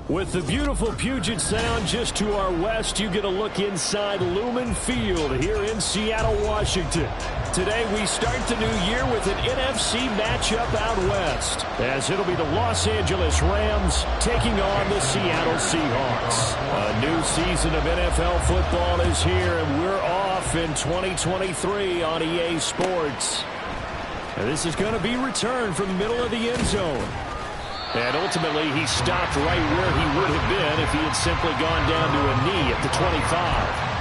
With the beautiful Puget Sound just to our west, you get a look inside Lumen Field here in Seattle, Washington. Today we start the new year with an NFC matchup out west, as it'll be the Los Angeles Rams taking on the Seattle Seahawks. A new season of NFL football is here, and we're off in 2023 on EA Sports. And this is going to be returned from the middle of the end zone. And ultimately, he stopped right where he would have been if he had simply gone down to a knee at the 25.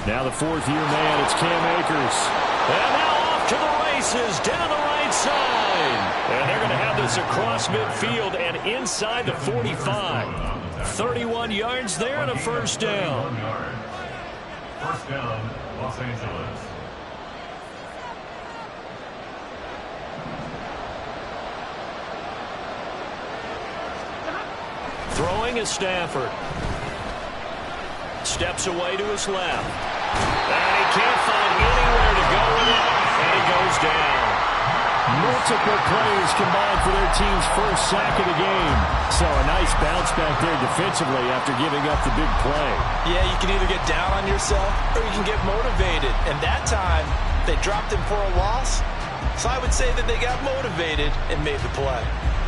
Now the fourth-year man, it's Cam Akers. And now off to the races down the right side. And they're going to have this across midfield and inside the 45. 31 yards there and a first down. First down, Los Angeles. Throwing is Stafford. Steps away to his left. And he can't find anywhere to go with it, and he goes down. Multiple players combined for their team's first sack of the game. So a nice bounce back there defensively after giving up the big play. Yeah, you can either get down on yourself or you can get motivated. And that time, they dropped him for a loss. So I would say that they got motivated and made the play.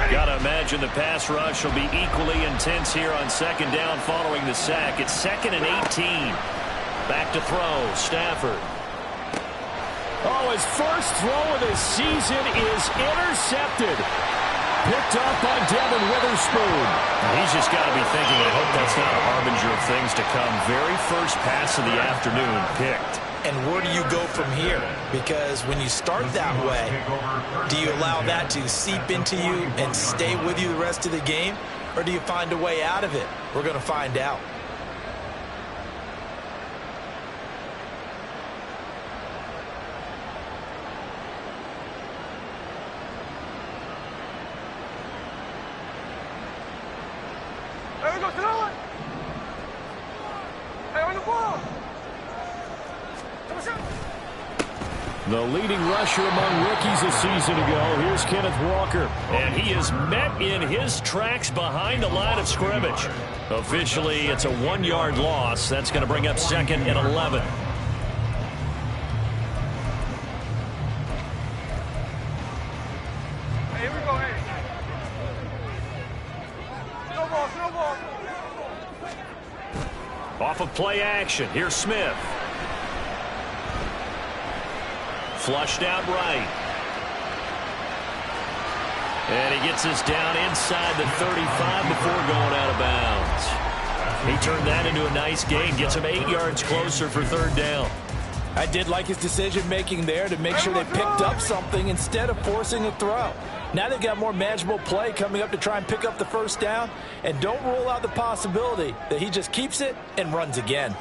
Got to imagine the pass rush will be equally intense here on second down following the sack. It's 2nd and 18. Back to throw, Stafford. Oh, his first throw of the season is intercepted. Picked up by Devin Witherspoon. He's just got to be thinking, I hope that's not a harbinger of things to come. Very first pass of the afternoon picked. And where do you go from here? Because when you start that way, do you allow that to seep into you and stay with you the rest of the game? Or do you find a way out of it? We're going to find out. The leading rusher among rookies a season ago. Here's Kenneth Walker. And he is met in his tracks behind the line of scrimmage. Officially, it's a 1-yard loss. That's going to bring up 2nd and 11. Hey, here we go, hey. Snowball. Off of play action. Here's Smith. Flushed out right. And he gets us down inside the 35 before going out of bounds. He turned that into a nice gain. Gets him 8 yards closer for 3rd down. I did like his decision-making there to make sure they picked up something instead of forcing a throw. Now they've got more manageable play coming up to try and pick up the first down. And don't rule out the possibility that he just keeps it and runs again.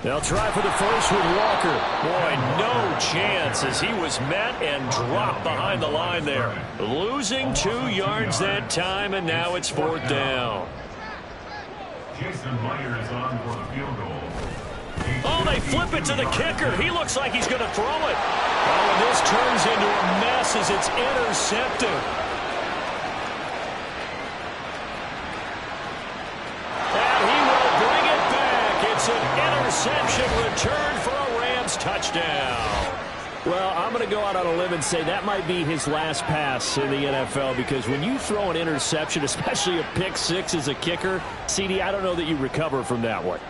They'll try for the first with Walker. Boy, no chance as he was met and dropped behind the line there. Losing 2 yards that time, and now it's 4th down. Jason Myers on for the field goal. Oh, they flip it to the kicker. He looks like he's going to throw it. Oh, and this turns into a mess as it's intercepted. And he will bring it back. It's an interception. interception returned for a Rams touchdown. Well, I'm going to go out on a limb and say that might be his last pass in the NFL, because when you throw an interception, especially a pick six as a kicker, CD, I don't know that you recover from that one.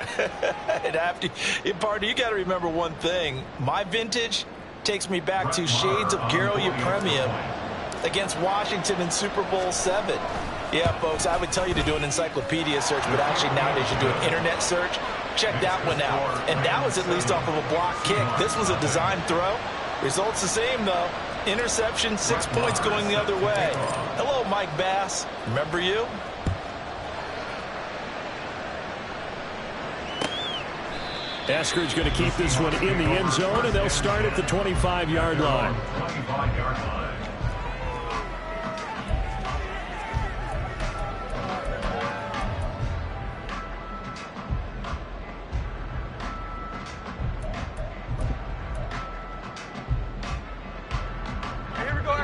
Partner, you got to remember one thing. My vintage takes me back to shades of Garo Yepremian against Washington in Super Bowl 7. Yeah, folks, I would tell you to do an encyclopedia search, but actually nowadays you do an internet search. Check that one out. And that was at least off of a block kick. This was a design throw. Results the same, though. Interception, 6 points going the other way. Hello, Mike Bass. Remember you? Eskridge going to keep this one in the end zone, and they'll start at the 25-yard line. 25-yard line.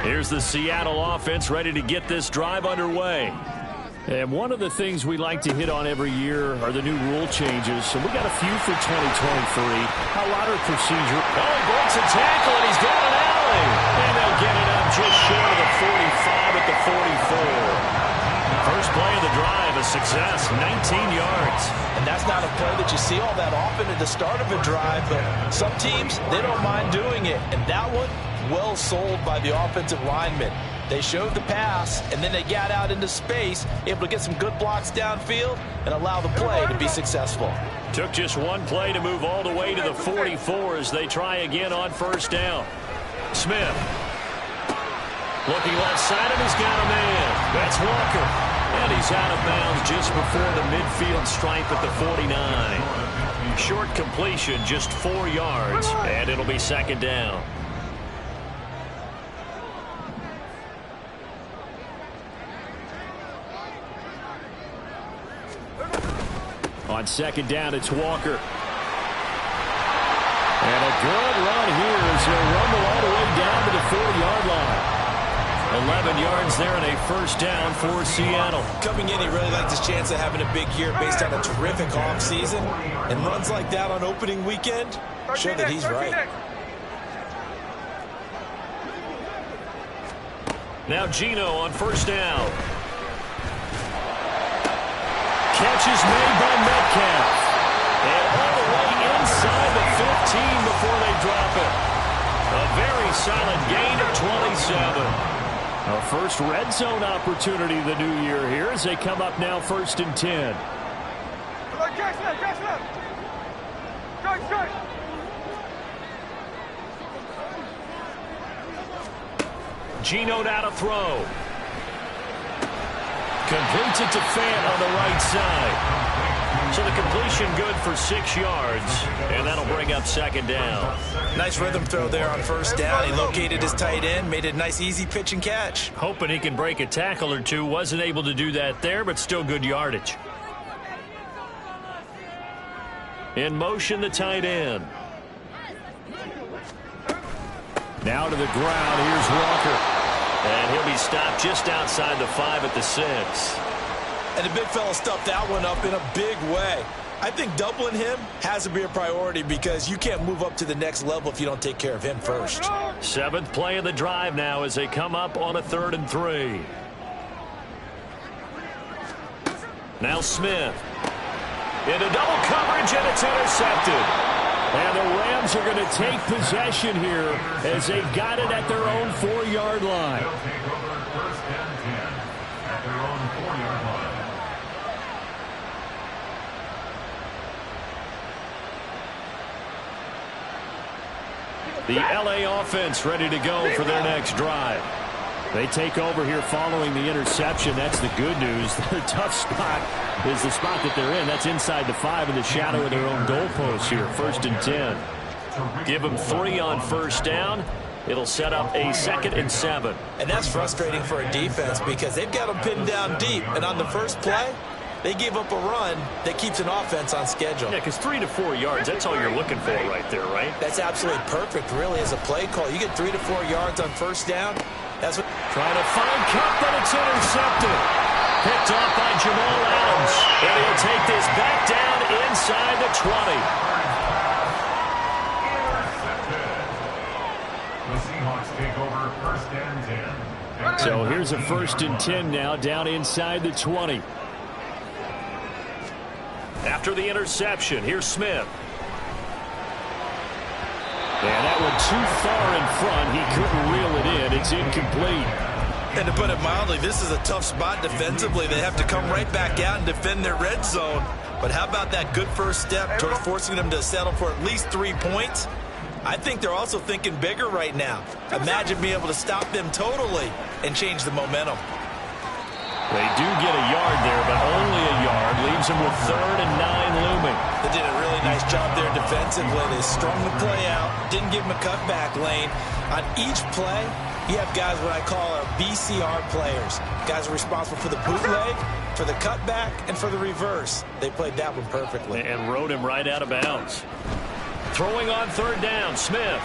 Here's the Seattle offense ready to get this drive underway. And one of the things we like to hit on every year are the new rule changes. So we got a few for 2023. A lot of procedure. Oh, he breaks a tackle, and he's down an alley. And they'll get it up just short of the 45 at the 44. First play of the drive, a success, 19 yards. And that's not a play that you see all that often at the start of a drive, but some teams, they don't mind doing it. And that one, well sold by the offensive lineman. They showed the pass, and then they got out into space, able to get some good blocks downfield and allow the play to be successful. Took just one play to move all the way to the 44 as they try again on first down. Smith. Looking left side, and he's got a man. That's Walker. And he's out of bounds just before the midfield stripe at the 49. Short completion, just 4 yards, and it'll be second down. On second down, it's Walker. And a good run here as he'll rumble all the way down to the 40-yard line. 11 yards there and a first down for Seattle. Coming in, he really liked his chance of having a big year based on a terrific offseason. And runs like that on opening weekend show that he's right. Now Gino on first down. Catch is made by Metcalf. And all the way inside the 15 before they drop it. A very solid gain of 27. Our first red zone opportunity of the new year here as they come up now first and 10. Gino now to throw. Completes it to Fant on the right side. So the completion good for 6 yards, and that'll bring up second down. Nice rhythm throw there on first down. He located his tight end, made it a nice easy pitch and catch. Hoping he can break a tackle or two. Wasn't able to do that there, but still good yardage. In motion, the tight end. Now to the ground. Here's Walker. And he'll be stopped just outside the 5 at the 6. And the big fella stuffed that one up in a big way. I think doubling him has to be a priority because you can't move up to the next level if you don't take care of him first. 7th play of the drive now as they come up on a 3rd and 3. Now Smith. Into double coverage, and it's intercepted. And the Rams are going to take possession here as they've got it at their own 4-yard line. They'll take over first and 10 at their own 4-yard line. The LA offense ready to go for their next drive. They take over here following the interception. That's the good news. Their tough spot is the spot that they're in. That's inside the 5 in the shadow of their own goalpost here. First and 10. Give them 3 on first down. It'll set up a 2nd and 7. And that's frustrating for a defense because they've got them pinned down deep. And on the first play, they gave up a run that keeps an offense on schedule. Yeah, because 3 to 4 yards, that's all you're looking for right there, right? That's absolutely perfect, really, as a play call. You get 3 to 4 yards on first down. That's what. Trying to find Cup, but it's intercepted. Picked off by Jamal Adams. And he'll take this back down inside the 20. The Seahawks take over first and 10. So here's a 1st and 10 now, down inside the 20. After the interception, here's Smith. And that one too far in front. He couldn't reel it in. It's incomplete. And to put it mildly, this is a tough spot defensively. They have to come right back out and defend their red zone. But how about that good first step towards forcing them to settle for at least 3 points? I think they're also thinking bigger right now. Imagine being able to stop them totally and change the momentum. They do get a yard there, but only a yard. Leaves them with 3rd and 9 looming. They did a really nice job there defensively. They strung the play out, didn't give them a cutback lane. On each play, you have guys what I call our BCR players. Guys are responsible for the bootleg, for the cutback, and for the reverse. They played that one perfectly. And rode him right out of bounds. Throwing on 3rd down, Smith.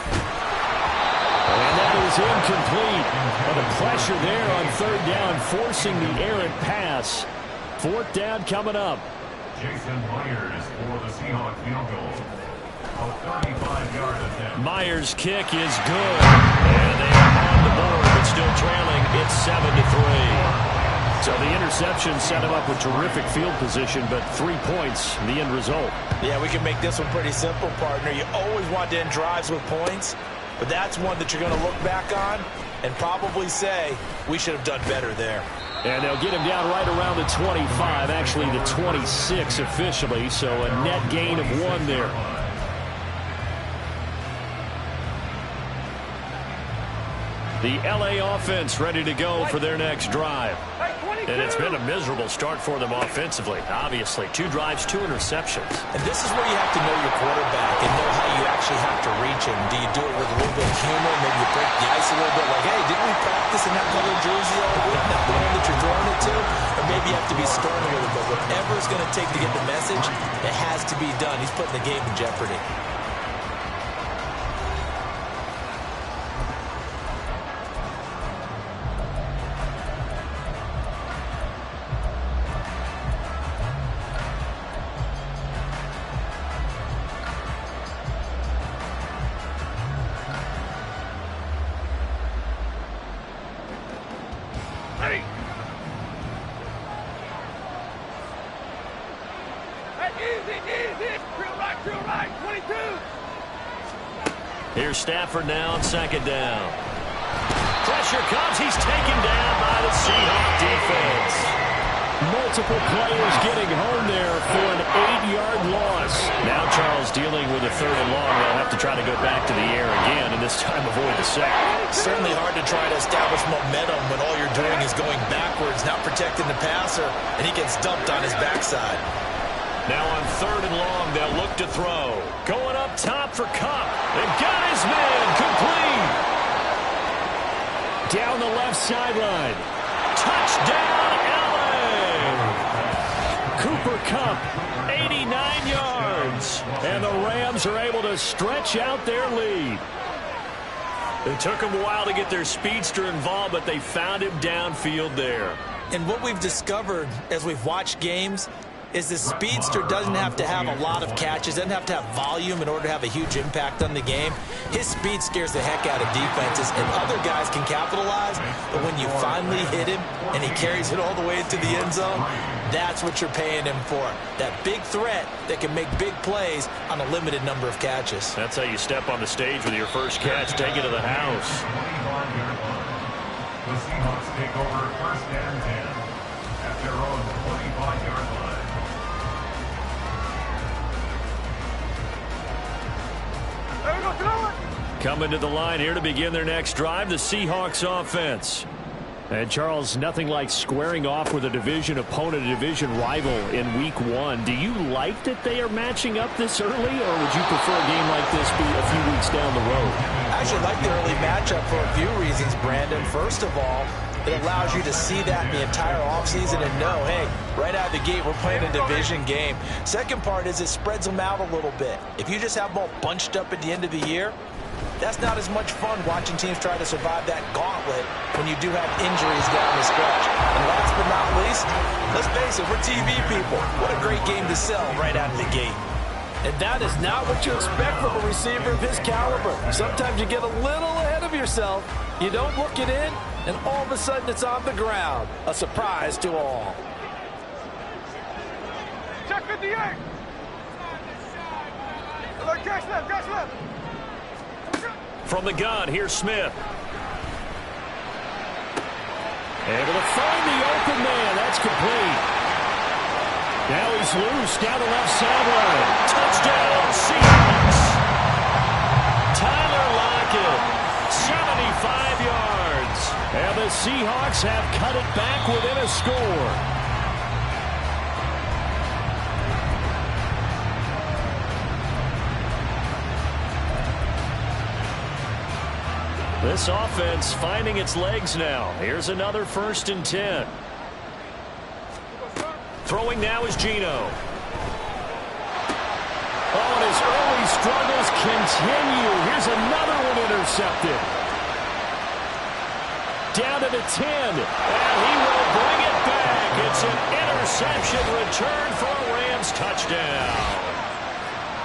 And that is incomplete. But the pressure there on 3rd down, forcing the errant pass. 4th down coming up. Jason Myers for the Seahawks field goal. A 35-yard attempt. Myers' kick is good. And they are on the board, but still trailing. It's 7-3. So the interception set him up with terrific field position, but 3 points, the end result. Yeah, we can make this one pretty simple, partner. You always want to end drives with points, but that's one that you're going to look back on and probably say, we should have done better there. And they'll get him down right around the 25, actually the 26 officially, so a net gain of 1 there. The LA offense ready to go for their next drive. And it's been a miserable start for them offensively. Obviously, 2 drives, 2 interceptions. And this is where you have to know your quarterback and know how you actually have to reach him. Do you do it with a little bit of humor? Maybe you break the ice a little bit like, hey, didn't we practice in that color jersey all week? That one that you're throwing it to? Or maybe you have to be stern a little bit. Whatever it's going to take to get the message, it has to be done. He's putting the game in jeopardy. Here's Stafford now on 2nd down. Pressure comes. He's taken down by the Seahawk defense. Multiple players getting home there for an 8-yard loss. Now Charles dealing with a 3rd and long. They'll have to try to go back to the air again, and this time avoid the sack. Certainly hard to try to establish momentum when all you're doing is going backwards, not protecting the passer, and he gets dumped on his backside. Now on 3rd and long, they'll look to throw. Going up top for Kupp. They've got his man complete. Down the left sideline. Touchdown, LA. Cooper Kupp, 89 yards. And the Rams are able to stretch out their lead. It took them a while to get their speedster involved, but they found him downfield there. And what we've discovered as we've watched games is the speedster doesn't have to have a lot of catches, doesn't have to have volume in order to have a huge impact on the game. His speed scares the heck out of defenses, and other guys can capitalize, but when you finally hit him and he carries it all the way into the end zone, that's what you're paying him for. That big threat that can make big plays on a limited number of catches. That's how you step on the stage with your first catch, take it to the house. The Seahawks take over first and 10 at their own 25-yard line. Coming to the line here to begin their next drive, the Seahawks offense. And Charles, nothing like squaring off with a division opponent, a division rival in week 1. Do you like that they are matching up this early, or would you prefer a game like this be a few weeks down the road? I actually like the early matchup for a few reasons, Brandon. First of all, it allows you to see that the entire offseason and know, hey, right out of the gate, we're playing a division game. Second part is it spreads them out a little bit. If you just have them all bunched up at the end of the year, That's not as much fun watching teams try to survive that gauntlet when you do have injuries down the stretch. And last but not least, let's face it, we're TV people. What a great game to sell right out of the gate. And that is not what you expect from a receiver of his caliber. Sometimes you get a little ahead of yourself. You don't look it in, and all of a sudden it's on the ground. A surprise to all. Check 58. Catch left, catch left. From the gun, here's Smith. Able to find the open man. That's complete. Now he's loose down the left sideline. Touchdown, Seahawks. Tyler Lockett, 75 yards. And the Seahawks have cut it back within a score. This offense finding its legs now. Here's another 1st and 10. Throwing now is Geno. Oh, and his early struggles continue. Here's another one intercepted. Down to the 10. And he will bring it back. It's an interception return for a Rams touchdown.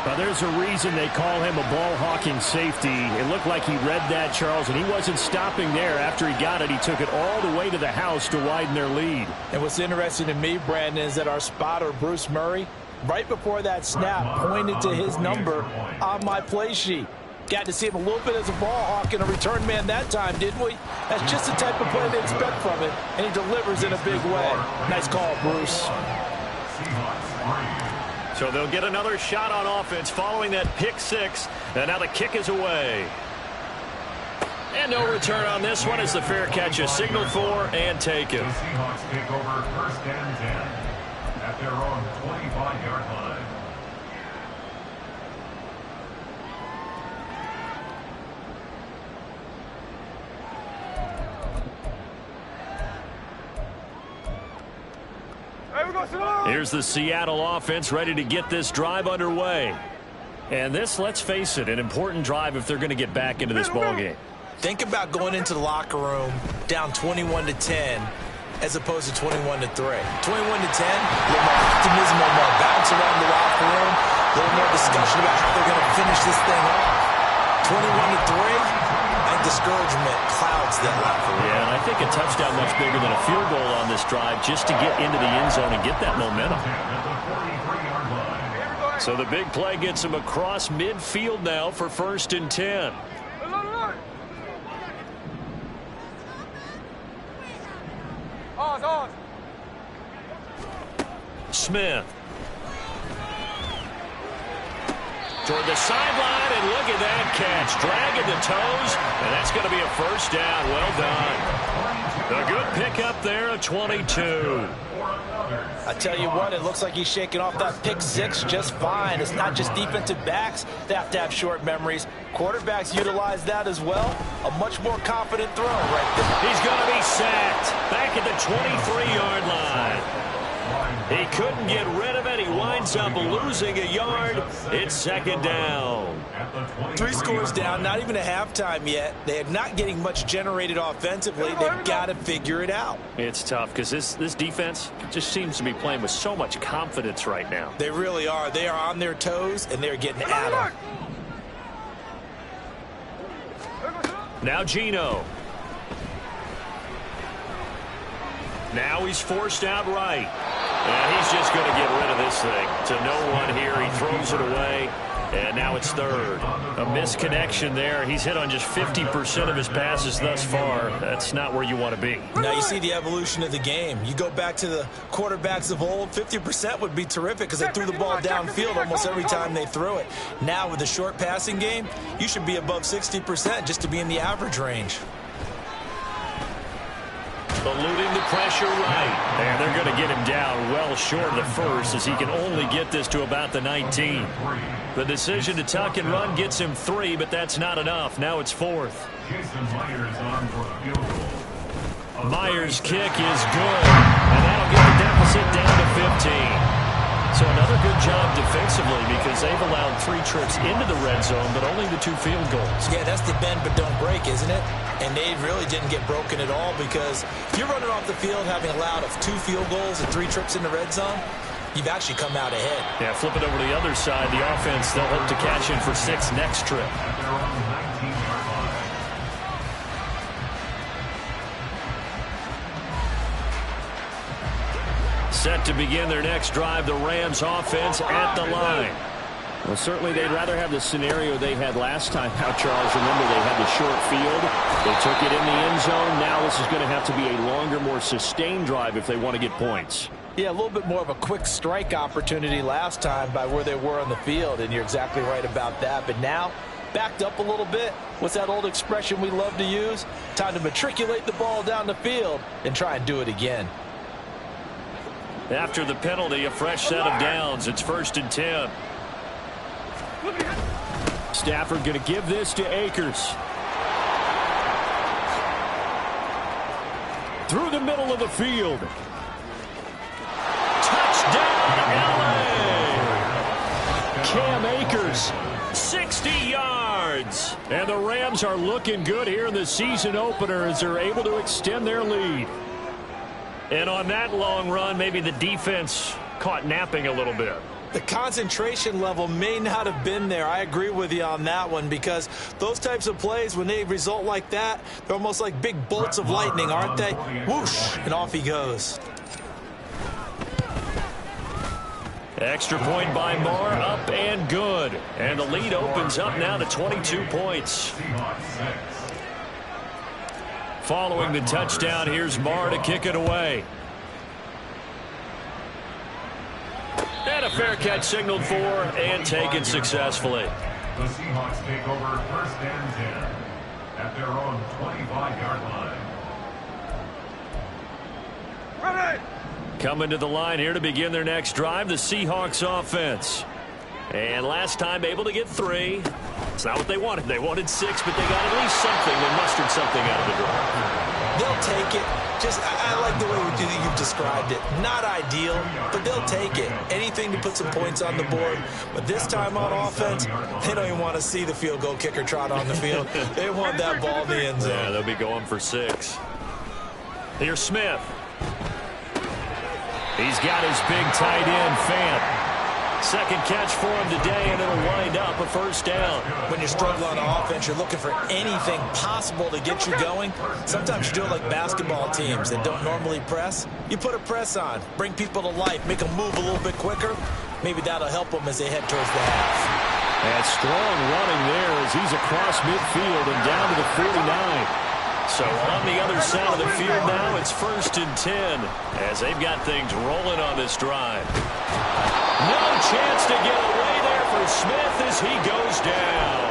Now, there's a reason they call him a ball-hawking safety. It looked like he read that, Charles, and he wasn't stopping there. After he got it, he took it all the way to the house to widen their lead. And what's interesting to me, Brandon, is that our spotter, Bruce Murray, right before that snap, pointed to his number on my play sheet. Got to see him a little bit as a ball hawk and a return man that time, didn't we? That's just the type of play they expect from him, and he delivers in a big way. Nice call, Bruce. So they'll get another shot on offense following that pick six. And now the kick is away. And no return on this one as the fair catch is signaled for and taken. The Seahawks take over 1st and 10 at their own 25-yard line. Here's the Seattle offense ready to get this drive underway. And this, let's face it, an important drive if they're going to get back into this ballgame. Think about going into the locker room down 21-10 as opposed to 21-3. 21-10, a little more optimism, a little more bounce around the locker room, a little more discussion about how they're going to finish this thing off. 21-3. Discouragement clouds that locker room. Yeah, and I think a touchdown much bigger than a field goal on this drive just to get into the end zone and get that momentum. So the big play gets him across midfield now for 1st and 10. Smith. Toward the sideline, and look at that catch. Dragging the toes, and that's going to be a 1st down. Well done. A good pickup there, a 22. I tell you what, it looks like he's shaking off that pick six just fine. It's not just defensive backs that have to have short memories. Quarterbacks utilize that as well. A much more confident throw right there. He's going to be sacked back at the 23-yard line. He couldn't get rid of it. He winds up losing a yard. It's 2nd down. 3 scores down, not even a halftime yet. They are not getting much generated offensively. They've got to figure it out. It's tough because this defense just seems to be playing with so much confidence right now. They really are. They are on their toes, and they're getting at them. Now Geno. Now he's forced out right. And he's just going to get rid of this thing. To no one here. He throws it away. And now it's 3rd. A misconnection there. He's hit on just 50% of his passes thus far. That's not where you want to be. Now you see the evolution of the game. You go back to the quarterbacks of old, 50% would be terrific because they threw the ball downfield almost every time they threw it. Now with the short passing game, you should be above 60% just to be in the average range. Eluding the pressure right. And they're going to get him down well short of the 1st as he can only get this to about the 19. The decision to tuck and run gets him 3, but that's not enough. Now it's 4th. Myers on for a field goal. Myers' kick is good. And that'll get the deficit down to 15. So another good job defensively because they've allowed 3 trips into the red zone, but only the 2 field goals. Yeah, that's the bend but don't break, isn't it? And they really didn't get broken at all because if you're running off the field having allowed 2 field goals and 3 trips in the red zone, you've actually come out ahead. Yeah, flip it over to the other side. The offense, they'll hope to cash in for 6 next trip. At their own 19-yard line. Set to begin their next drive, the Rams offense at the line. Well, certainly they'd rather have the scenario they had last time out, Charles. Remember, they had the short field. They took it in the end zone. Now this is going to have to be a longer, more sustained drive if they want to get points. Yeah, a little bit more of a quick strike opportunity last time by where they were on the field, and you're exactly right about that. But now, backed up a little bit. What's that old expression we love to use? Time to matriculate the ball down the field and try and do it again. After the penalty, a fresh set of downs. It's 1st and 10. Stafford going to give this to Akers. Through the middle of the field. Touchdown, LA! Cam Akers, 60 yards. And the Rams are looking good here in the season opener as they're able to extend their lead. And on that long run, maybe the defense caught napping a little bit. The concentration level may not have been there. I agree with you on that one because those types of plays, when they result like that, they're almost like big bolts of lightning, aren't they? Whoosh, and off he goes. Extra point by Moore, up and good. And the lead opens up now to 22 points. Following the touchdown, here's Moore to kick it away. And a fair catch signaled for and taken successfully. The Seahawks take over 1st and 10 at their own 25-yard line. Ready! Coming to the line here to begin their next drive, the Seahawks offense. And last time able to get 3. It's not what they wanted. They wanted 6, but they got at least something. They mustered something out of the drive. They'll take it. I like the way you've described it. Not ideal, but they'll take it. Anything to put some points on the board. But this time on offense, they don't even want to see the field goal kicker trot on the field. They want that ball in the end zone. Yeah, they'll be going for 6. Here's Smith. He's got his big tight end, Fant. Second catch for him today, and it'll wind up a 1st down. When you're struggling on offense, you're looking for anything possible to get you going. Sometimes you do it like basketball teams that don't normally press. You put a press on, bring people to life, make them move a little bit quicker. Maybe that'll help them as they head towards the half. And strong running there as he's across midfield and down to the 49. So on the other side of the field now, it's 1st and 10 as they've got things rolling on this drive. No chance to get away there for Smith as he goes down.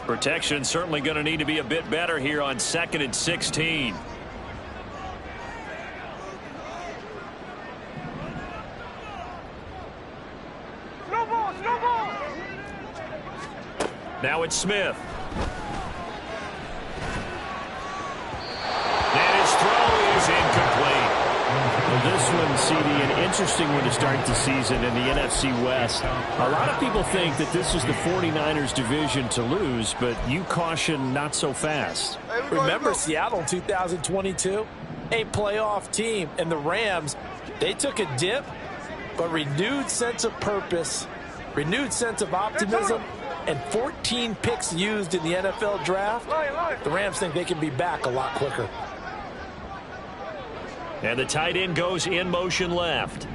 Protection certainly going to need to be a bit better here on 2nd and 16. Now it's Smith. And his throw is incomplete. Well, this one, CD, an interesting one to start the season in the NFC West. A lot of people think that this is the 49ers division to lose, but you caution not so fast. Remember Seattle in 2022? A playoff team, and the Rams, they took a dip, but renewed sense of purpose, renewed sense of optimism, and 14 picks used in the NFL draft. The Rams think they can be back a lot quicker. And the tight end goes in motion left.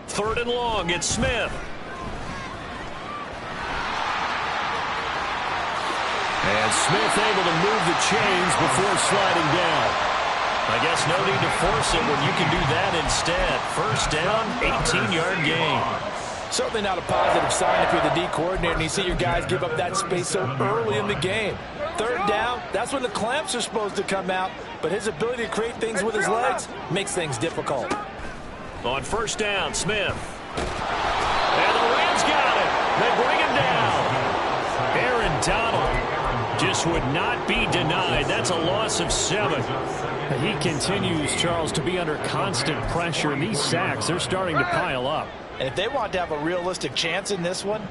Third and long, it's Smith. And Smith able to move the chains before sliding down. I guess no need to force it when you can do that instead. 1st down, 18-yard gain. Certainly not a positive sign if you're the D coordinator and you see your guys give up that space so early in the game. 3rd down, that's when the clamps are supposed to come out, but his ability to create things with his legs makes things difficult. On first down, Smith. And the Rams got it. They bring him down. Aaron Donald just would not be denied. That's a loss of 7. He continues, Charles, to be under constant pressure. And these sacks, they're starting to pile up. And if they want to have a realistic chance in this one,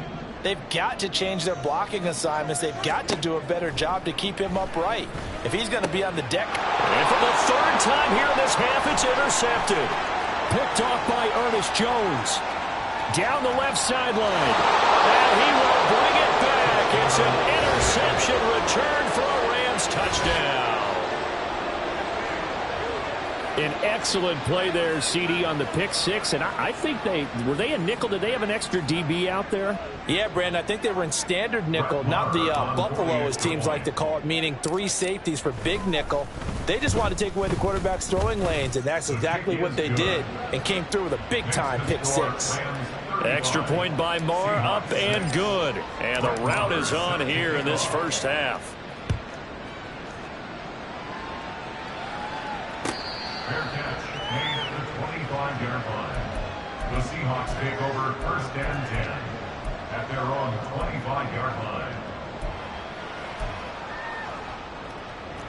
they've got to change their blocking assignments. They've got to do a better job to keep him upright. If he's going to be on the deck. And for the 3rd time here in this half, it's intercepted. Picked off by Ernest Jones. Down the left sideline. And he will bring it back. It's an interception return for a Rams touchdown. An excellent play there, CD, on the pick 6. And I think were they a nickel? Did they have an extra DB out there? Yeah, Brandon, I think they were in standard nickel, not the Buffalo, as teams like to call it, meaning 3 safeties for big nickel. They just wanted to take away the quarterback's throwing lanes, and that's exactly what they did, and came through with a big-time pick 6. Extra point by Marr, up and good. And the route is on here in this first half. Fair catch made at the 25-yard line. The Seahawks take over 1st and 10 at their own 25-yard line.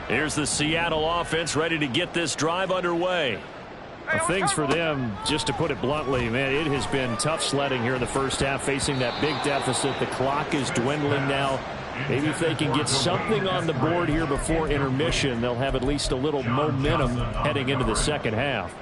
Here's the Seattle offense ready to get this drive underway. Things for them, just to put it bluntly, man, it has been tough sledding here in the first half, facing that big deficit. The clock is dwindling now. Maybe if they can get something on the board here before intermission, they'll have at least a little momentum heading into the second half.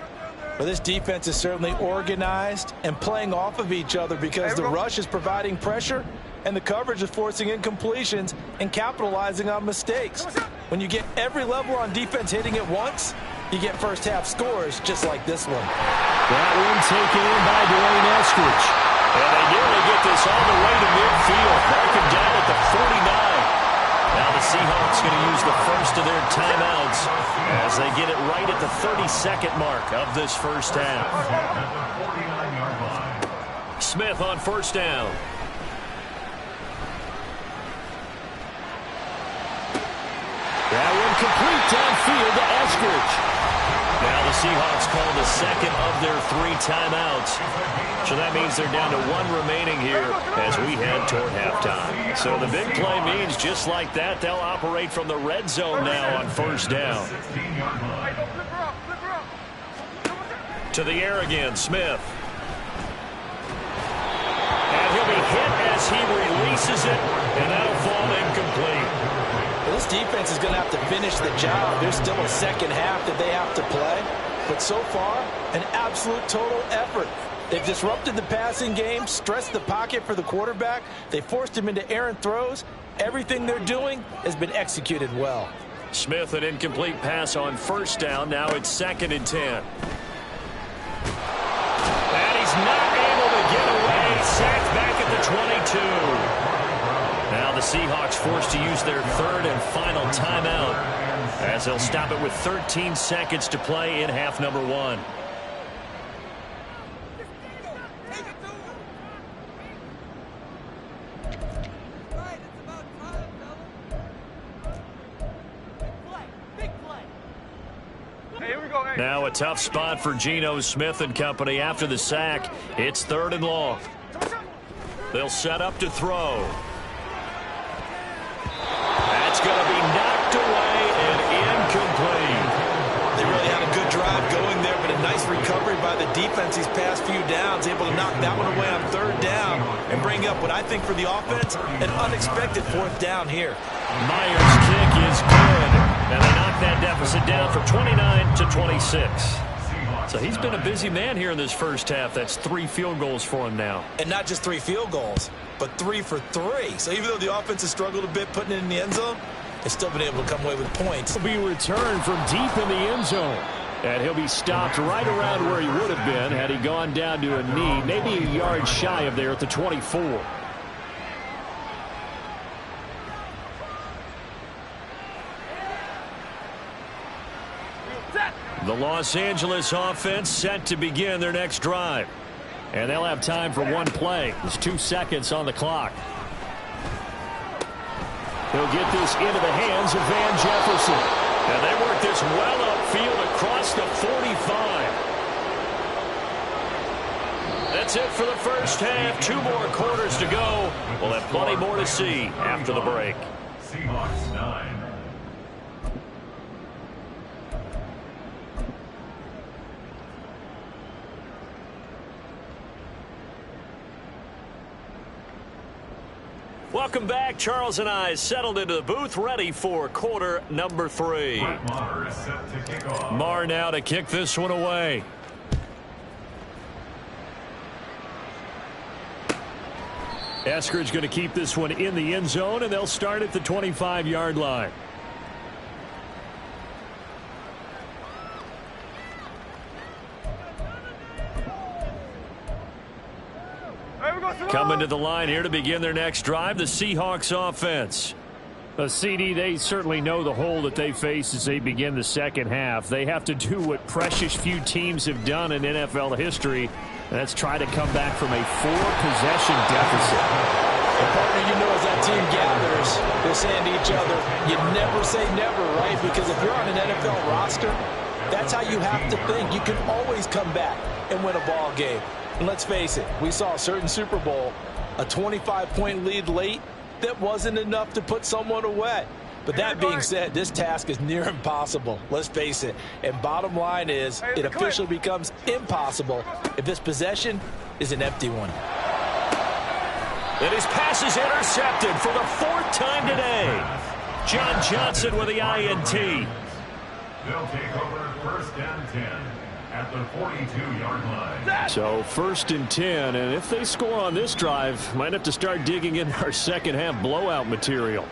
Well, this defense is certainly organized and playing off of each other because the rush is providing pressure and the coverage is forcing incompletions and capitalizing on mistakes. When you get every level on defense hitting at once, you get first half scores just like this one. That one taken in by Dwayne Eskridge. And they nearly get this all the way to midfield. Marking down at the 49. Now the Seahawks going to use the first of their timeouts as they get it right at the 32nd mark of this first half. Smith on first down. That one complete downfield to Eskridge. Now the Seahawks call the second of their 3 timeouts. So that means they're down to 1 remaining here as we head toward halftime. So the big play means just like that, they'll operate from the red zone now on first down. To the air again, Smith. And he'll be hit as he releases it, and that'll fall incomplete. This defense is going to have to finish the job. There's still a second half that they have to play. But so far, an absolute total effort. They've disrupted the passing game, stressed the pocket for the quarterback. They forced him into errant throws. Everything they're doing has been executed well. Smith, an incomplete pass on first down. Now it's 2nd and 10. And he's not able to get away. Sacked back at the 22. Now the Seahawks forced to use their 3rd and final timeout as they'll stop it with 13 seconds to play in half number 1. Now a tough spot for Geno Smith and company after the sack. It's 3rd and long. They'll set up to throw. That's going to be knocked away and incomplete. They really had a good drive going there, but a nice recovery by the defense these past few downs, able to knock that one away on 3rd down and bring up what I think for the offense, an unexpected 4th down here. Myers' kick is good, and they knock that deficit down from 29 to 26. So he's been a busy man here in this first half. That's 3 field goals for him now. And not just 3 field goals, but 3 for 3. So even though the offense has struggled a bit putting it in the end zone, they've still been able to come away with points. He'll be returned from deep in the end zone. And he'll be stopped right around where he would have been had he gone down to a knee, maybe a yard shy of there at the 24. The Los Angeles offense set to begin their next drive. And they'll have time for 1 play. There's 2 seconds on the clock. He'll get this into the hands of Van Jefferson. And they work this well upfield across the 45. That's it for the first half. 2 more quarters to go. We'll have plenty more to see after the break. Seahawks 9. Welcome back. Charles and I settled into the booth, ready for quarter number 3. Marr is set to kick off. Marr now to kick this one away. Eskridge going to keep this one in the end zone, and they'll start at the 25-yard line. Coming to the line here to begin their next drive, the Seahawks offense. CD, they certainly know the hole that they face as they begin the second half. They have to do what precious few teams have done in NFL history, and that's try to come back from a 4-possession deficit. And partner, you know, as that team gathers, they're saying to each other, you never say never, right? Because if you're on an NFL roster, that's how you have to think. You can always come back and win a ball game. And let's face it, we saw a certain Super Bowl, a 25-point lead late, that wasn't enough to put someone away. But that being said, this task is near impossible. Let's face it. And bottom line is, it officially becomes impossible if this possession is an empty one. And his pass is intercepted for the 4th time today. John Johnson with the INT. They'll take over 1st and 10 at the 42-yard line. So 1st and 10, and if they score on this drive, might have to start digging in our second half blowout material.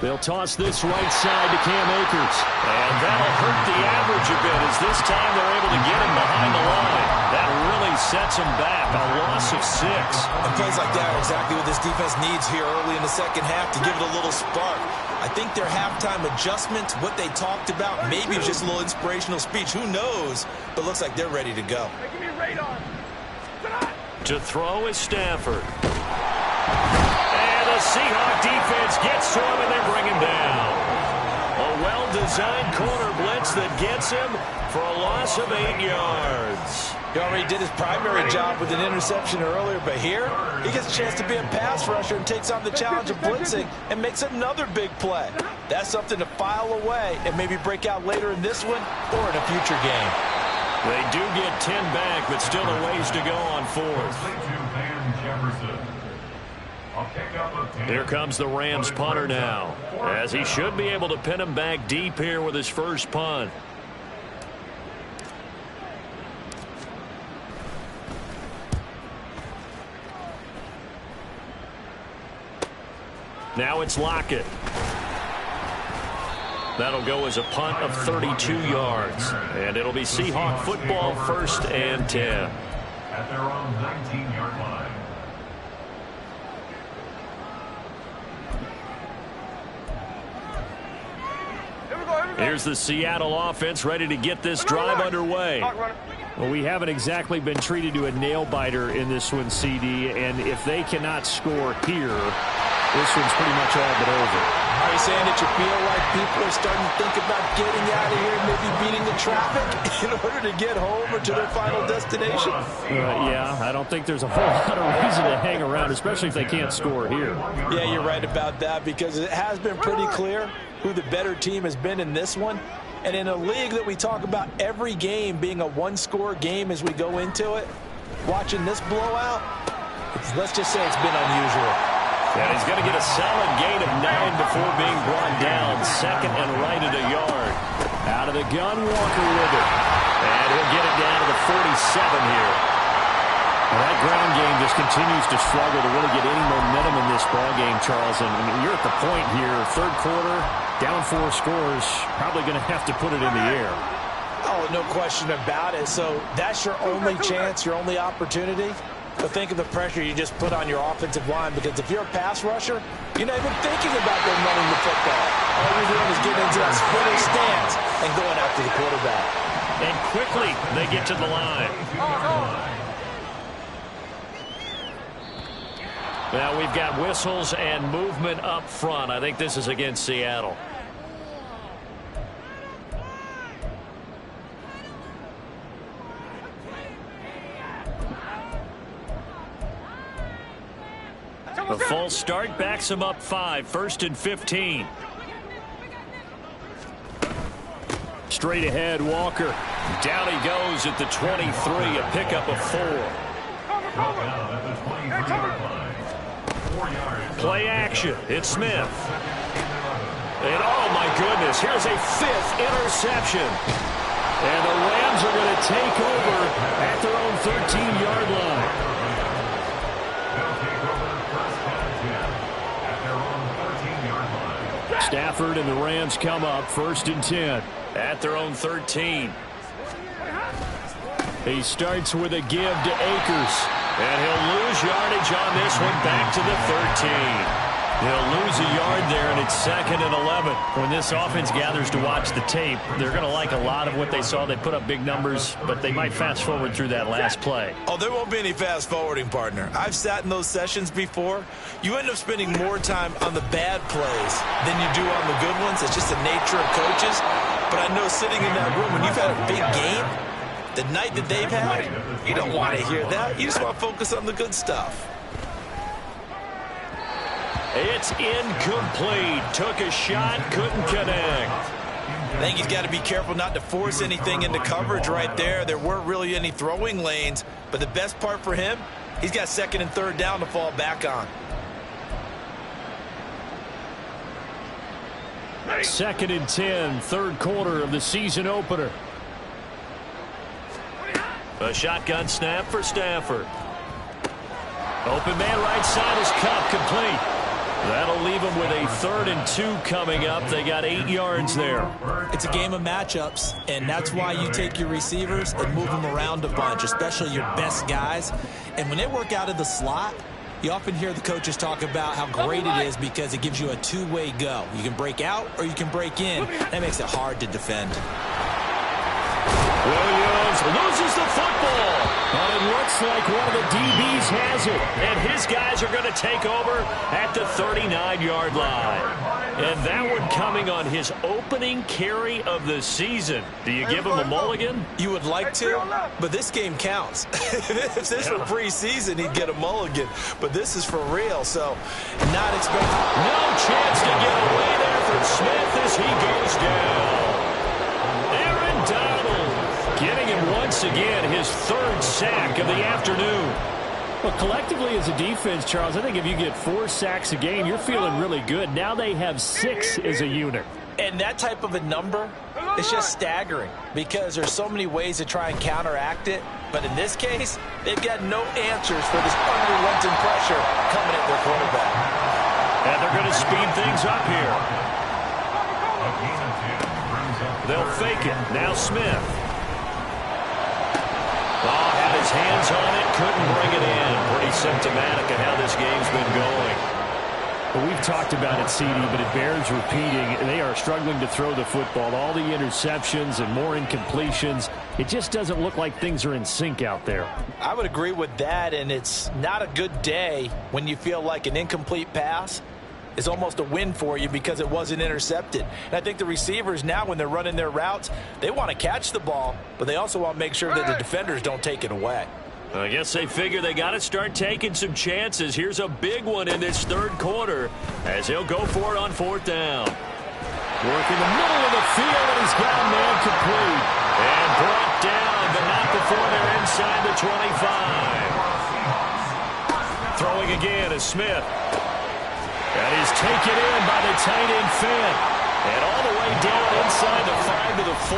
They'll toss this right side to Cam Akers. And that'll hurt the average a bit as this time they're able to get him behind the line. That really sets him back, a loss of 6. And plays like that are exactly what this defense needs here early in the second half to give it a little spark. I think their halftime adjustment, what they talked about, maybe it was just a little inspirational speech. Who knows? But looks like they're ready to go. To throw is Stafford. And the Seahawk defense gets to him, and they bring him down. A well-designed corner blitz that gets him for a loss of 8 yards. He already did his primary job with an interception earlier, but here he gets a chance to be a pass rusher and takes on the challenge of blitzing and makes another big play. That's something to file away and maybe break out later in this one or in a future game. They do get 10 back, but still a ways to go on 4th. Here comes the Rams punter now, as he should be able to pin him back deep here with his first punt. Now it's Lockett. That'll go as a punt of 32 yards. And it'll be Seahawk football 1st and 10. At their own 19-yard line. Here's the Seattle offense ready to get this drive underway. Well, we haven't exactly been treated to a nail-biter in this one, CD. And if they cannot score here, this one's pretty much all but over. Are you saying that you feel like people are starting to think about getting out of here and maybe beating the traffic in order to get home or to their final destination? Yeah, I don't think there's a whole lot of reason to hang around, especially if they can't score here. Yeah, you're right about that, because it has been pretty clear who the better team has been in this one. And in a league that we talk about every game being a one-score game as we go into it, watching this blowout, let's just say it's been unusual. And he's going to get a solid gain of 9 before being brought down. 2nd and right at a yard. Out of the gun, Walker with it. And he'll get it down to the 47 here. And that ground game just continues to struggle to really get any momentum in this ball game, Charles. And you're at the point here, 3rd quarter, down 4 scores, probably going to have to put it in the air. Oh, no question about it. So that's your only chance, your only opportunity. But think of the pressure you just put on your offensive line, because if you're a pass rusher, you're not even thinking about them running the football. All you're doing is getting into that sprinting stance and going after the quarterback. And quickly they get to the line. Now we've got whistles and movement up front. I think this is against Seattle. A false start backs him up 5, 1st and 15. Straight ahead, Walker. Down he goes at the 23, a pickup of 4. Play action. It's Smith. And oh my goodness, here's a 5th interception. And the Rams are going to take over at their own 13-yard line. Stafford and the Rams come up 1st and 10 at their own 13. He starts with a give to Akers, and he'll lose yardage on this one back to the 13. He'll lose a yard there, and it's 2nd and 11. When this offense gathers to watch the tape, they're going to like a lot of what they saw. They put up big numbers, but they might fast forward through that last play. Oh, there won't be any fast forwarding, partner. I've sat in those sessions before. You end up spending more time on the bad plays than you do on the good ones. It's just the nature of coaches. But I know sitting in that room, when you've had a big game, the night that they've had, you don't want to hear that. You just want to focus on the good stuff. It's incomplete. Took a shot, couldn't connect. I think he's got to be careful not to force anything into coverage right there. There weren't really any throwing lanes, but the best part for him, he's got 2nd and 3rd down to fall back on. 2nd and 10, 3rd quarter of the season opener. A shotgun snap for Stafford. Open man right side is Cup, complete. That'll leave them with a 3rd and 2 coming up. They got 8 yards there. It's a game of matchups, and that's why you take your receivers and move them around a bunch, especially your best guys. And when they work out of the slot, you often hear the coaches talk about how great it is because it gives you a two-way go. You can break out or you can break in. That makes it hard to defend. Williams loses the football. But it looks like one of the DBs has it. And his guys are going to take over at the 39-yard line. And that one coming on his opening carry of the season. Do you give him a mulligan? You would like to, but this game counts. If this were preseason, he'd get a mulligan. But this is for real, so not expecting. No chance to get away there from Smith as he goes down. Aaron Donald getting him once again his 3rd sack of the afternoon. Well, collectively as a defense, Charles, I think if you get 4 sacks a game, you're feeling really good. Now they have 6 as a unit. And that type of a number is just staggering because there's so many ways to try and counteract it. But in this case, they've got no answers for this unrelenting pressure coming at their quarterback. And they're going to speed things up here. They'll fake it. Now Smith. Had his hands on it, couldn't bring it in. Pretty symptomatic of how this game's been going. Well, we've talked about it, CD, but it bears repeating. They are struggling to throw the football. All the interceptions and more incompletions. It just doesn't look like things are in sync out there. I would agree with that, and it's not a good day when you feel like an incomplete pass is almost a win for you because it wasn't intercepted. And I think the receivers now, when they're running their routes, they want to catch the ball, but they also want to make sure that the defenders don't take it away. I guess they figure they got to start taking some chances. Here's a big one in this 3rd quarter as he'll go for it on 4th down. Working the middle of the field, and he's got a man complete. And brought down, but not before they're inside the 25. Throwing again is Smith. And he's taken in by the tight end Finn. And all the way down inside the 5 to the 4.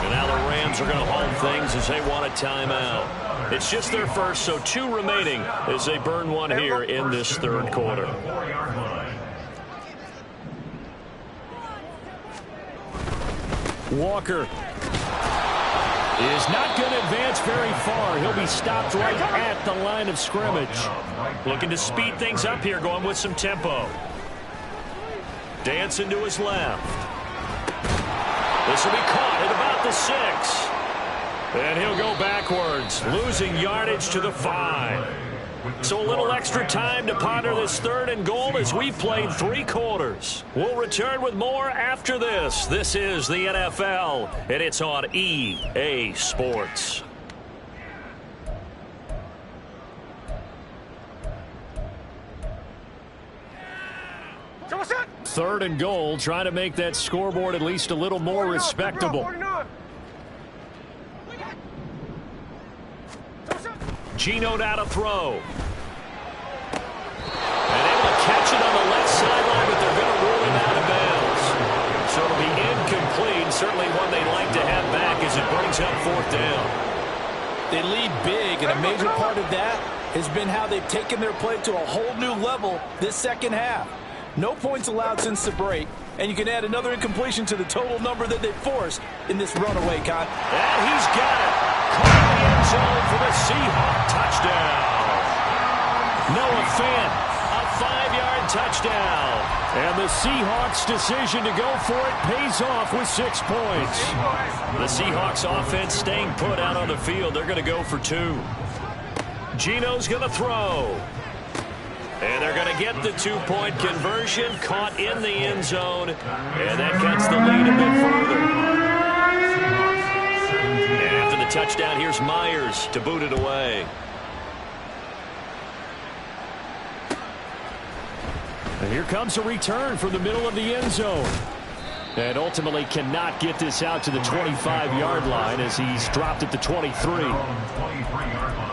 And now the Rams are going to hold things as they want a timeout. It's just their first, so 2 remaining as they burn one here in this 3rd quarter. Walker is not going to advance very far. He'll be stopped right at the line of scrimmage. Looking to speed things up here, going with some tempo. Dancing to his left. This will be caught at about the 6. And he'll go backwards, losing yardage to the 5. So a little extra time to ponder this 3rd and goal as we've played 3 quarters. We'll return with more after this. This is the NFL, and it's on EA Sports. 3rd and goal, trying to make that scoreboard at least a little more respectable. Gino now to throw. And able to catch it on the left sideline, but they're going to rule him out of bounds. So it'll be incomplete. Certainly one they'd like to have back as it brings up 4th down. They lead big, and a major part of that has been how they've taken their play to a whole new level this second half. No points allowed since the break, and you can add another incompletion to the total number that they've forced in this runaway, Con. And he's got it. Caught in the end zone for the Seahawk touchdown. Noah Fant, a 5-yard touchdown. And the Seahawks' decision to go for it pays off with 6 points. The Seahawks offense staying put out on the field. They're going to go for 2. Gino's going to throw. And they're going to get the 2-point conversion, caught in the end zone. And that cuts the lead a bit further. And after the touchdown, here's Myers to boot it away. And here comes a return from the middle of the end zone. And ultimately cannot get this out to the 25-yard line as he's dropped at the 23. 23-yard line.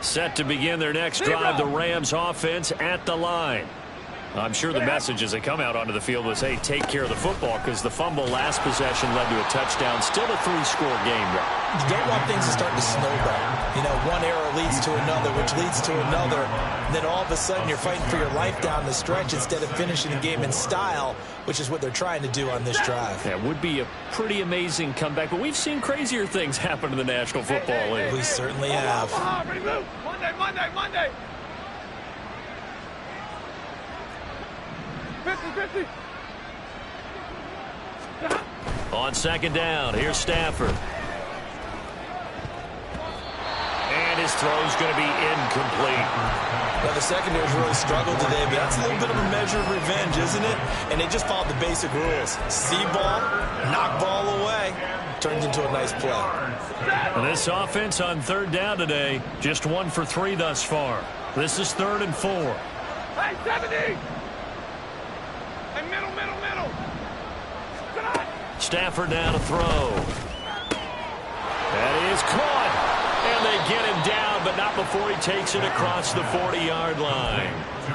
Set to begin their next drive, the Rams offense at the line. I'm sure the message as they come out onto the field was, hey, take care of the football, because the fumble last possession led to a touchdown. Still a 3-score game, though. You don't want things to start to snowball. You know, one error leads to another, which leads to another. And then all of a sudden you're fighting for your life down the stretch instead of finishing the game in style, which is what they're trying to do on this drive. Yeah, it would be a pretty amazing comeback, but we've seen crazier things happen in the National Football League. We certainly have. Monday. 50. On 2nd down, here's Stafford. And his throw's going to be incomplete. Well, the secondary's really struggled today, but that's a little bit of a measure of revenge, isn't it? And they just followed the basic rules. See ball, knock ball away. Turns into a nice play. And this offense on 3rd down today, just 1 for 3 thus far. This is 3rd and 4. Hey, 70! Hey, middle. Stafford now to throw. That is caught. And they get him down, but not before he takes it across the 40-yard line.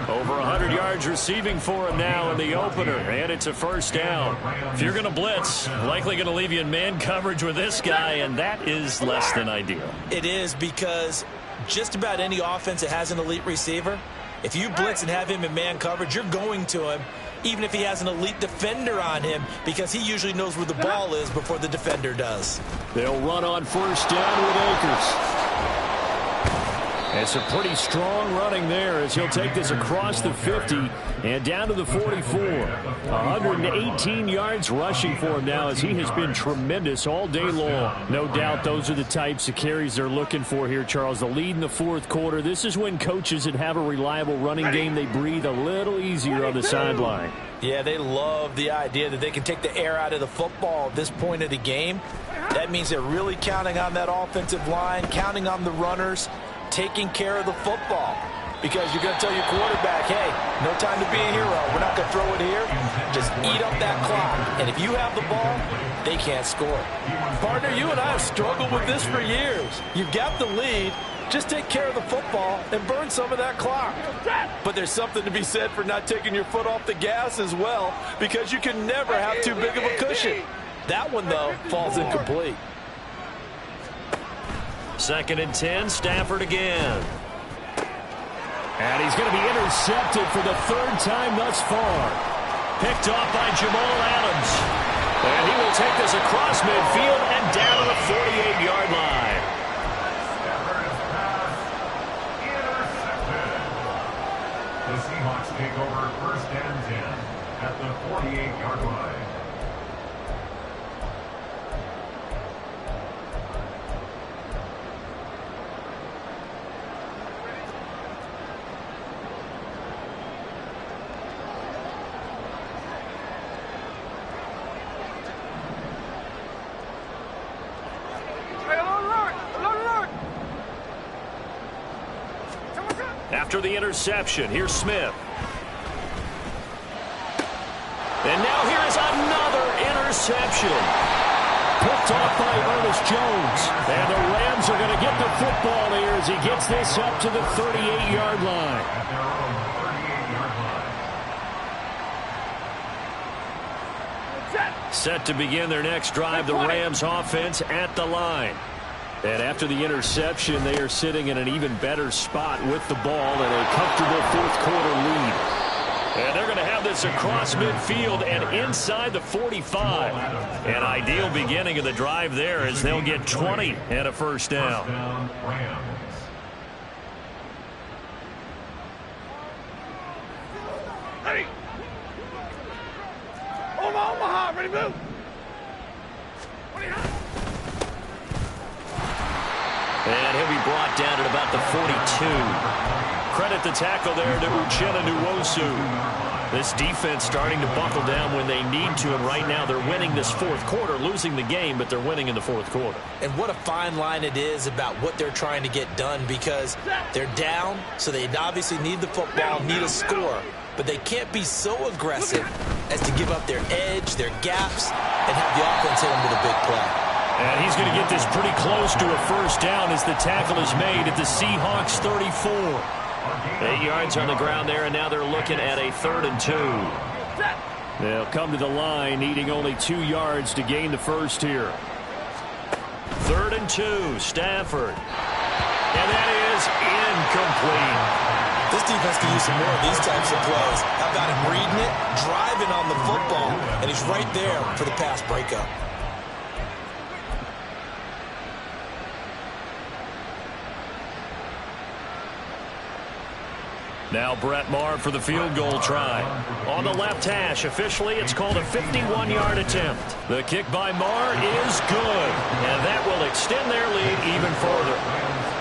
Over 100 yards receiving for him now in the opener, and it's a 1st down. If you're going to blitz, likely going to leave you in man coverage with this guy, and that is less than ideal. It is, because just about any offense that has an elite receiver, if you blitz and have him in man coverage, you're going to him, even if he has an elite defender on him, because he usually knows where the ball is before the defender does. They'll run on 1st down with Akers. It's a pretty strong running there as he'll take this across the 50 and down to the 44. 118 yards rushing for him now as he has been tremendous all day long. No doubt those are the types of carries they're looking for here, Charles. The lead in the 4th quarter. This is when coaches that have a reliable running game, they breathe a little easier on the sideline. Yeah, they love the idea that they can take the air out of the football at this point of the game. That means they're really counting on that offensive line, counting on the runners, taking care of the football, because you're going to tell your quarterback, hey, no time to be a hero. We're not going to throw it here. Just eat up that clock. And if you have the ball, they can't score. Partner, you and I have struggled with this for years. You've got the lead. Just take care of the football and burn some of that clock. But there's something to be said for not taking your foot off the gas as well, because you can never have too big of a cushion. That one, though, falls incomplete. 2nd and 10, Stafford again. And he's going to be intercepted for the 3rd time thus far. Picked off by Jamal Adams. And he will take this across midfield and down to the 48-yard line. Intercepted. The Seahawks take over 1st and 10 at the 48-yard line. After the interception, here's Smith. And now here is another interception. Picked off by Ernest Jones. And the Rams are going to get the football here as he gets this up to the 38-yard line. At their own 38-yard line. Set to begin their next drive, the Rams offense at the line. And after the interception, they are sitting in an even better spot with the ball and a comfortable fourth-quarter lead. And they're going to have this across midfield and inside the 45. An ideal beginning of the drive there as they'll get 20 and a first down. Rams. Ready. Omaha, ready, move. And he'll be brought down at about the 42. Credit the tackle there to Uchenna Nwosu. This defense starting to buckle down when they need to, and right now they're winning this fourth quarter, losing the game, but they're winning in the fourth quarter. And what a fine line it is about what they're trying to get done, because they're down, so they obviously need the football, need a score, but they can't be so aggressive as to give up their edge, their gaps, and have the offense hit them with a big play. And he's going to get this pretty close to a first down as the tackle is made at the Seahawks 34. 8 yards on the ground there, and now they're looking at a 3rd and 2. They'll come to the line, needing only 2 yards to gain the first here. 3rd and 2, Stafford. And that is incomplete. This defense can use some more of these types of plays. How about him reading it, driving on the football, and he's right there for the pass breakup. Now Brett Maher for the field goal try. On the left hash, officially it's called a 51-yard attempt. The kick by Maher is good, and that will extend their lead even further.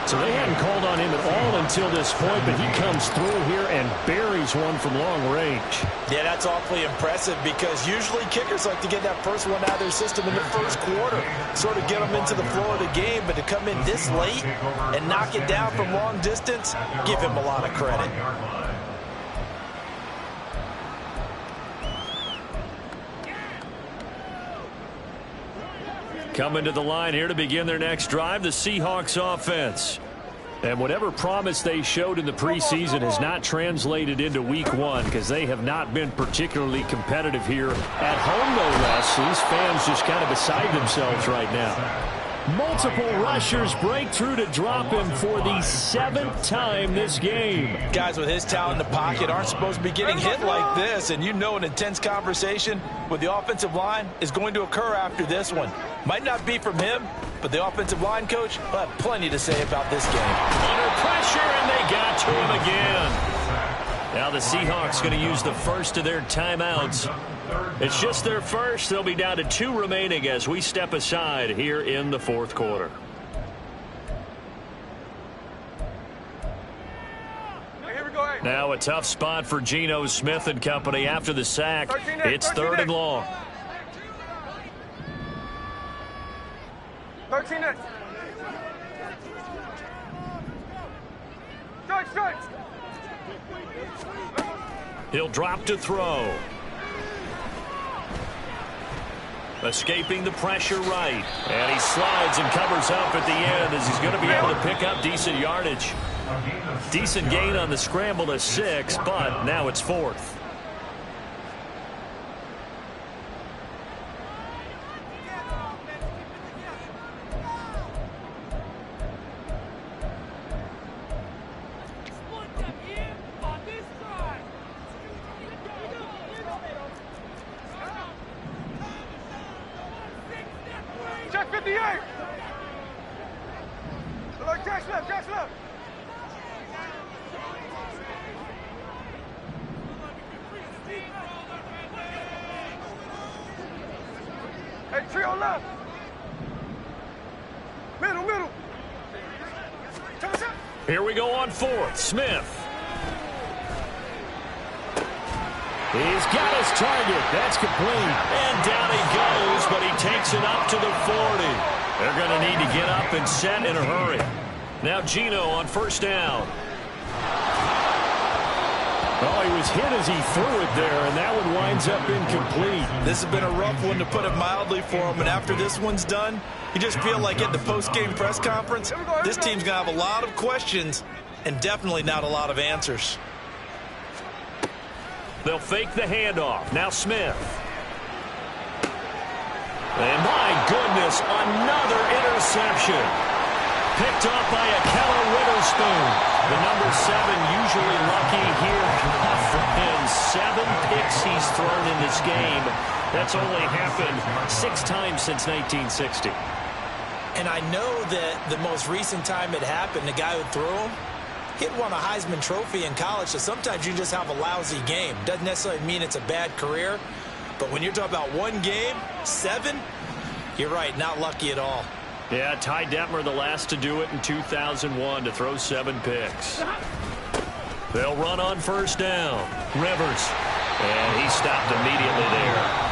So they hadn't called on him at all until this point, but he comes through here and buries one from long range. Yeah, that's awfully impressive, because usually kickers like to get that first one out of their system in the first quarter, sort of get them into the flow of the game, but to come in this late and knock it down from long distance, give him a lot of credit. Coming to the line here to begin their next drive, the Seahawks offense. And whatever promise they showed in the preseason has not translated into week one, because they have not been particularly competitive here at home, no less. These fans just kind of beside themselves right now. Multiple rushers break through to drop him for the 7th time this game. Guys with his talent in the pocket aren't supposed to be getting hit like this, and you know an intense conversation with the offensive line is going to occur after this one. Might not be from him, but the offensive line coach will have plenty to say about this game. Under pressure, and they got to him again. Now the Seahawks going to use the first of their timeouts. It's just their first. They'll be down to 2 remaining as we step aside here in the fourth quarter. Now a tough spot for Geno Smith and company after the sack. It's 3rd and long. 13 next. Strike. He'll drop to throw. Escaping the pressure right. And he slides and covers up at the end as he's going to be able to pick up decent yardage. Decent gain on the scramble to 6, but now it's 4th. Check 58. Look, catch left. Hey, trio left. Middle. Here we go on 4th. Smith. He's got his target. That's complete. And down he goes, but he takes it up to the 40. They're going to need to get up and set in a hurry. Now Geno on 1st down. Oh, he was hit as he threw it there, and that one winds up incomplete. This has been a rough one, to put it mildly, for him. And after this one's done, you just feel like at the post-game press conference, this team's going to have a lot of questions and definitely not a lot of answers. They'll fake the handoff. Now Smith. And my goodness, another interception. Picked up by a Keller Witherspoon. The number 7 usually lucky here. Not for him. 7 picks he's thrown in this game. That's only happened 6 times since 1960. And I know that the most recent time it happened, the guy who threw him, he'd won a Heisman Trophy in college, so sometimes you just have a lousy game. Doesn't necessarily mean it's a bad career, but when you're talking about one game, 7, you're right, not lucky at all. Yeah, Ty Detmer the last to do it in 2001 to throw 7 picks. They'll run on first down. Rivers. And he stopped immediately there.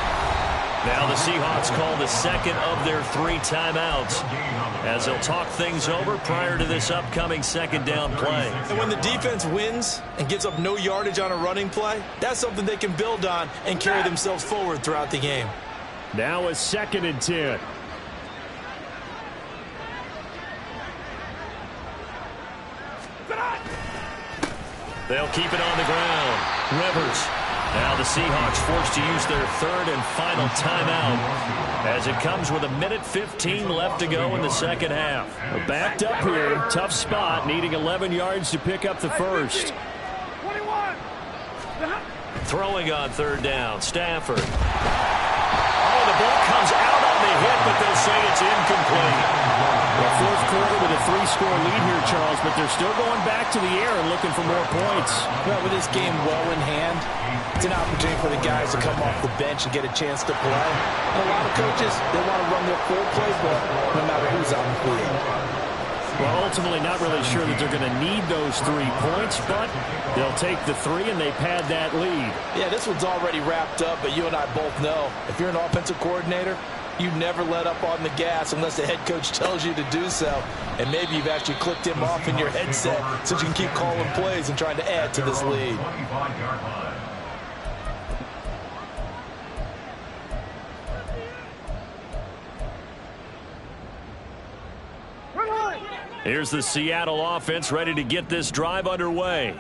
Now the Seahawks call the second of their 3 timeouts as they'll talk things over prior to this upcoming second down play. And when the defense wins and gives up no yardage on a running play, that's something they can build on and carry themselves forward throughout the game. Now a 2nd and 10. They'll keep it on the ground. Rivers. Now the Seahawks forced to use their 3rd and final timeout as it comes with 1:15 left to go in the second half. Backed up here. Tough spot. Needing 11 yards to pick up the first. 21. Throwing on 3rd down. Stafford. Oh, the ball comes out on the hit, but they'll say it's incomplete. The 4th quarter with a 3-score lead here, Charles, but they're still going back to the air and looking for more points. Well, with this game well in hand, it's an opportunity for the guys to come off the bench and get a chance to play. And a lot of coaches, they want to run their full playbook no matter who's on the field. Well, ultimately not really sure that they're going to need those 3 points, but they'll take the 3 and they pad that lead. Yeah, this one's already wrapped up, but you and I both know if you're an offensive coordinator, you never let up on the gas unless the head coach tells you to do so. And maybe you've actually clicked him off in your headset so you can keep calling plays and trying to add to this lead. Here's the Seattle offense ready to get this drive underway.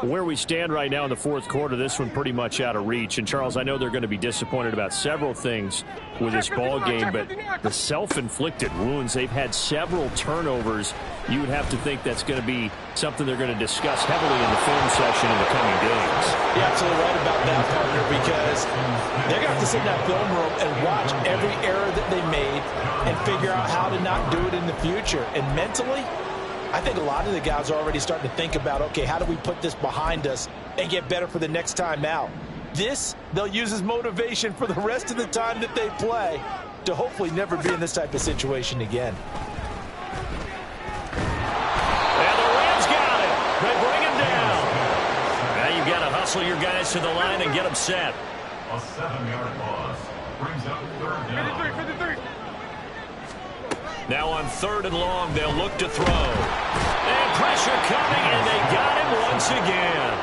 Where we stand right now in the 4th quarter, this one pretty much out of reach. And, Charles, I know they're going to be disappointed about several things with this ball game, but the self-inflicted wounds, they've had several turnovers. You would have to think that's going to be something they're going to discuss heavily in the film session in the coming days. You're absolutely right about that, partner, because they're going to have to sit in that film room and watch every error that they made and figure out how to not do it in the future. And mentally, I think a lot of the guys are already starting to think about, okay, how do we put this behind us and get better for the next time out? This, they'll use as motivation for the rest of the time that they play to hopefully never be in this type of situation again. And the Rams got it. They bring him down. Now you've got to hustle your guys to the line and get them set. A 7-yard loss brings up 3rd down. 53. Now on 3rd and long, they'll look to throw. And pressure coming, and they got him once again.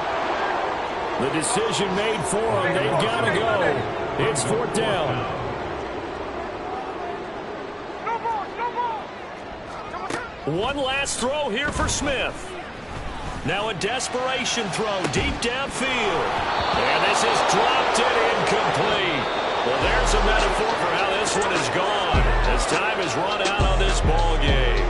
The decision made for them. They've got to go. It's 4th down. One last throw here for Smith. Now a desperation throw deep downfield. And this is dropped and incomplete. Well, there's a metaphor for how this one is gone as time is run out on this ball game.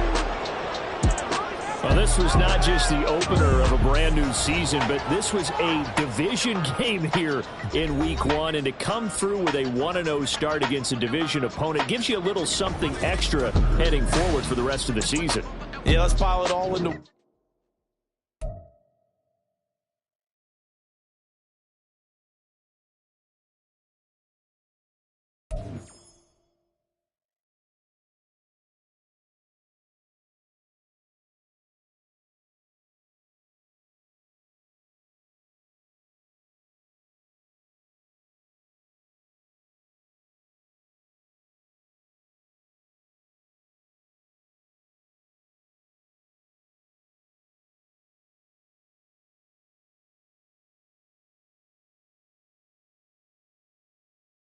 Well, this was not just the opener of a brand new season, but this was a division game here in week 1. And to come through with a 1-0 start against a division opponent gives you a little something extra heading forward for the rest of the season. Yeah, let's pile it all into